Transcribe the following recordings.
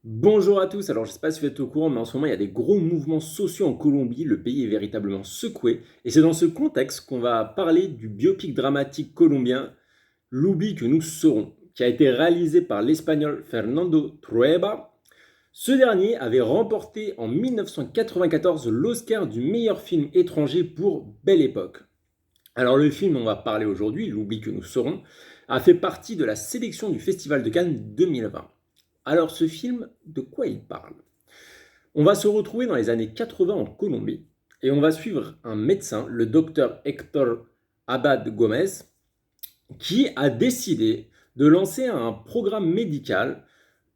Bonjour à tous, alors je ne sais pas si vous êtes au courant, mais en ce moment il y a des gros mouvements sociaux en Colombie, le pays est véritablement secoué, et c'est dans ce contexte qu'on va parler du biopic dramatique colombien L'oubli que nous serons, qui a été réalisé par l'espagnol Fernando Trueba. Ce dernier avait remporté en 1994 l'Oscar du meilleur film étranger pour Belle Époque. Alors le film dont on va parler aujourd'hui, L'oubli que nous serons, a fait partie de la sélection du Festival de Cannes 2020. Alors ce film, de quoi il parle? On va se retrouver dans les années 80 en Colombie et on va suivre un médecin, le docteur Héctor Abad Gomez, qui a décidé de lancer un programme médical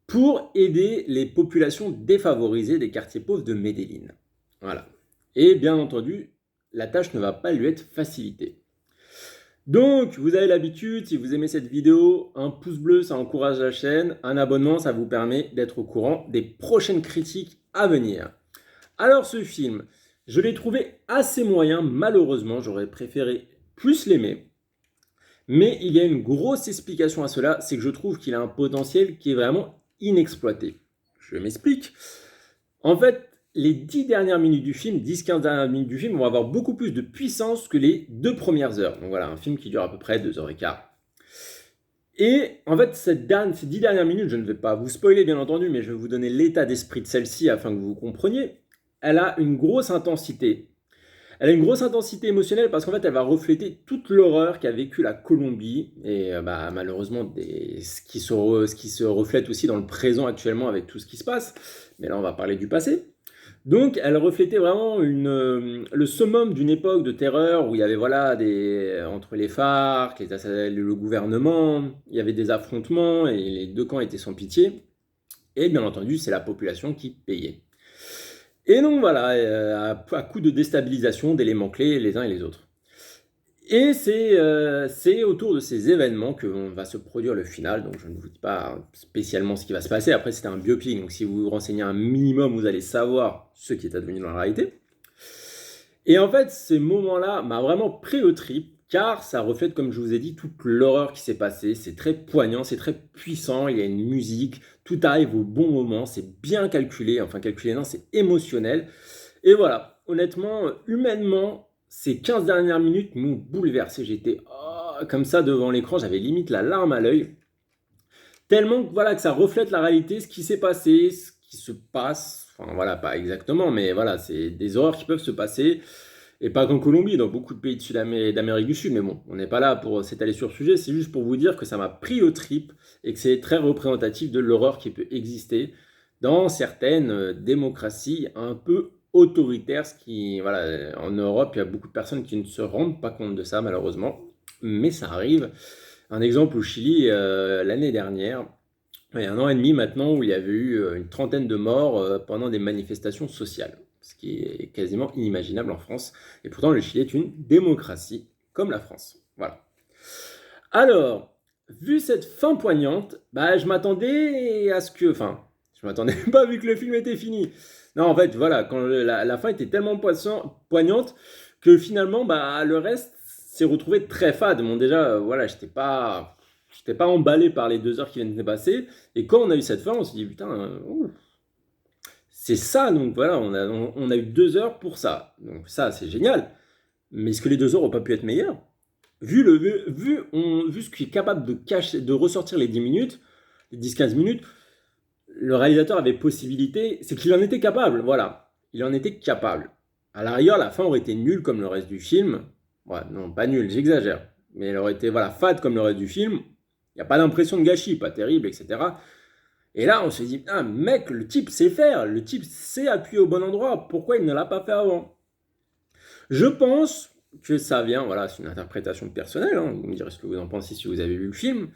pour aider les populations défavorisées des quartiers pauvres de Medellín. Voilà. Et bien entendu, la tâche ne va pas lui être facilitée. Donc, vous avez l'habitude, si vous aimez cette vidéo, un pouce bleu, ça encourage la chaîne, un abonnement, ça vous permet d'être au courant des prochaines critiques à venir. Alors, ce film, je l'ai trouvé assez moyen, malheureusement, j'aurais préféré plus l'aimer. Mais il y a une grosse explication à cela, c'est que je trouve qu'il a un potentiel qui est vraiment inexploité. Je m'explique. En fait, les 10 dernières minutes du film, 10-15 dernières minutes du film, vont avoir beaucoup plus de puissance que les 2 premières heures. Donc voilà, un film qui dure à peu près 2 h 15. Et en fait, ces 10 dernières minutes, je ne vais pas vous spoiler bien entendu, mais je vais vous donner l'état d'esprit de celle-ci afin que vous compreniez. Elle a une grosse intensité. Elle a une grosse intensité émotionnelle parce qu'en fait, elle va refléter toute l'horreur qu'a vécu la Colombie et malheureusement ce qui se reflète aussi dans le présent actuellement avec tout ce qui se passe. Mais là, on va parler du passé. Donc, elle reflétait vraiment le summum d'une époque de terreur où il y avait voilà entre les FARC, le gouvernement, il y avait des affrontements et les deux camps étaient sans pitié. Et bien entendu, c'est la population qui payait. Et donc voilà, à coup de déstabilisation d'éléments clés les uns et les autres. Et c'est autour de ces événements que va se produire le final, donc je ne vous dis pas spécialement ce qui va se passer. Après, c'était un biopic, donc si vous vous renseignez un minimum, vous allez savoir ce qui est advenu dans la réalité. Et en fait, ces moments-là m'a vraiment pris au trip, car ça reflète, comme je vous ai dit, toute l'horreur qui s'est passée. C'est très poignant, c'est très puissant, il y a une musique, tout arrive au bon moment, c'est bien calculé, enfin calculé non, c'est émotionnel. Et voilà, honnêtement, humainement, ces 15 dernières minutes m'ont bouleversé. J'étais comme ça devant l'écran, j'avais limite la larme à l'œil. Tellement que, voilà, que ça reflète la réalité, ce qui s'est passé, ce qui se passe. Enfin voilà, pas exactement, mais voilà, c'est des horreurs qui peuvent se passer. Et pas qu'en Colombie, dans beaucoup de pays d'Amérique du Sud. Mais bon, on n'est pas là pour s'étaler sur le sujet, c'est juste pour vous dire que ça m'a pris au trip et que c'est très représentatif de l'horreur qui peut exister dans certaines démocraties un peu autoritaires. Ce qui, voilà, en Europe, il y a beaucoup de personnes qui ne se rendent pas compte de ça, malheureusement. Mais ça arrive. Un exemple au Chili, l'année dernière, il y a un an et demi maintenant, où il y avait eu une trentaine de morts pendant des manifestations sociales, ce qui est quasiment inimaginable en France. Et pourtant, le Chili est une démocratie, comme la France. Voilà. Alors, vu cette fin poignante, je m'attendais à ce que... Enfin, je m'attendais pas vu que le film était fini. Non, en fait, voilà, quand la fin était tellement poignante que finalement, le reste s'est retrouvé très fade. Bon, déjà, voilà, j'étais pas emballé par les 2 heures qui viennent de passer. Et quand on a eu cette fin, on s'est dit, putain, c'est ça. Donc voilà, on a eu 2 heures pour ça. Donc ça, c'est génial. Mais est-ce que les 2 heures n'ont pas pu être meilleures? Vu ce qui est capable de ressortir les 10 minutes, les 10-15 minutes, le réalisateur avait possibilité, c'est qu'il en était capable, voilà. Il en était capable. À la rigueur, la fin aurait été nulle comme le reste du film. Ouais, non, pas nulle, j'exagère. Mais elle aurait été voilà, fade comme le reste du film. Il n'y a pas d'impression de gâchis, pas terrible, etc. Et là, on se dit, ah, mec, le type sait faire, le type sait appuyer au bon endroit. Pourquoi il ne l'a pas fait avant? Je pense que ça vient, voilà, c'est une interprétation personnelle, hein, vous me direz ce que vous en pensez si vous avez vu le film.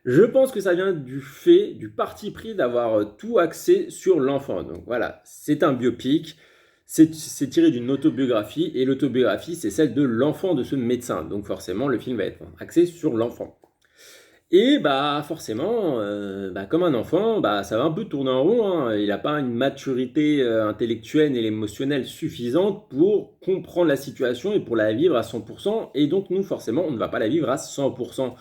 Je pense que ça vient du parti pris d'avoir tout axé sur l'enfant. Donc voilà, c'est un biopic, c'est tiré d'une autobiographie, et l'autobiographie, c'est celle de l'enfant de ce médecin. Donc forcément, le film va être axé sur l'enfant. Et forcément, comme un enfant, ça va un peu tourner en rond, hein. Il n'a pas une maturité intellectuelle et émotionnelle suffisante pour comprendre la situation et pour la vivre à 100%. Et donc nous, forcément, on ne va pas la vivre à 100%.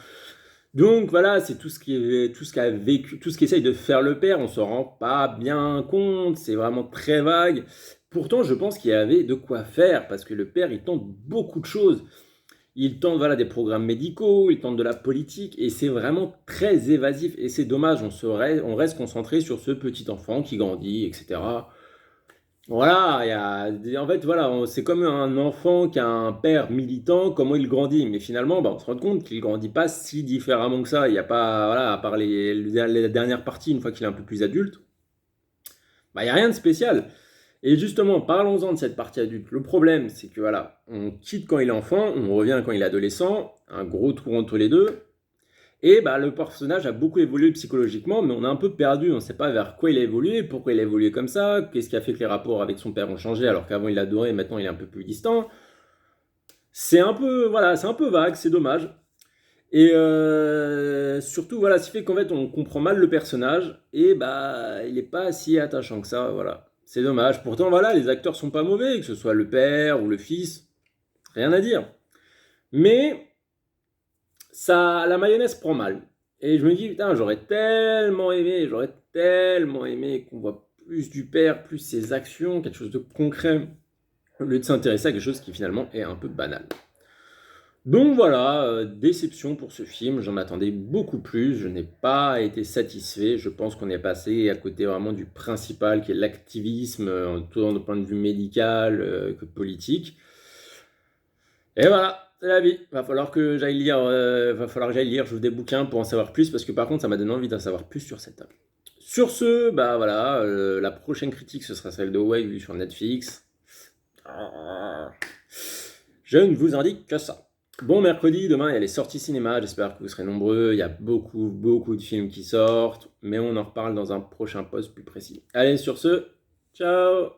Donc voilà, c'est tout ce qu'a vécu, tout ce qu'essaye de faire le père, on s'en rend pas bien compte, c'est vraiment très vague. Pourtant, je pense qu'il y avait de quoi faire, parce que le père, il tente beaucoup de choses. Il tente voilà, des programmes médicaux, il tente de la politique, et c'est vraiment très évasif. Et c'est dommage, on reste concentré sur ce petit enfant qui grandit, etc. Voilà, en fait, voilà, c'est comme un enfant qui a un père militant, comment il grandit. Mais finalement, bah, on se rend compte qu'il grandit pas si différemment que ça. Il n'y a pas, voilà, à part les dernières parties, une fois qu'il est un peu plus adulte, bah, il n'y a rien de spécial. Et justement, parlons-en de cette partie adulte. Le problème, c'est que voilà, on quitte quand il est enfant, on revient quand il est adolescent, un gros trou entre les deux. Et bah, le personnage a beaucoup évolué psychologiquement, mais on a un peu perdu. On ne sait pas vers quoi il a évolué, pourquoi il a évolué comme ça, qu'est-ce qui a fait que les rapports avec son père ont changé alors qu'avant il l'adorait et maintenant il est un peu plus distant. C'est un peu, voilà, c'est un peu vague, c'est dommage. Et surtout, voilà, ce qui fait qu'en fait on comprend mal le personnage et bah il n'est pas si attachant que ça, voilà. C'est dommage. Pourtant, voilà, les acteurs sont pas mauvais, que ce soit le père ou le fils, rien à dire. Mais ça, la mayonnaise prend mal. Et je me dis, putain, j'aurais tellement aimé qu'on voit plus du père, plus ses actions, quelque chose de concret, au lieu de s'intéresser à quelque chose qui finalement est un peu banal. Donc voilà, déception pour ce film, j'en attendais beaucoup plus, je n'ai pas été satisfait, je pense qu'on est passé à côté vraiment du principal qui est l'activisme, tant d'un point de vue médical que politique. Et voilà, c'est la vie. Va falloir que j'aille lire, j'ouvre des bouquins pour en savoir plus, parce que par contre, ça m'a donné envie d'en savoir plus sur cette table. Sur ce, bah voilà, la prochaine critique, ce sera celle de Wave vue sur Netflix. Ah. Je ne vous indique que ça. Bon mercredi, demain il y a les sorties cinéma, j'espère que vous serez nombreux, il y a beaucoup de films qui sortent, mais on en reparle dans un prochain post plus précis. Allez, sur ce, ciao!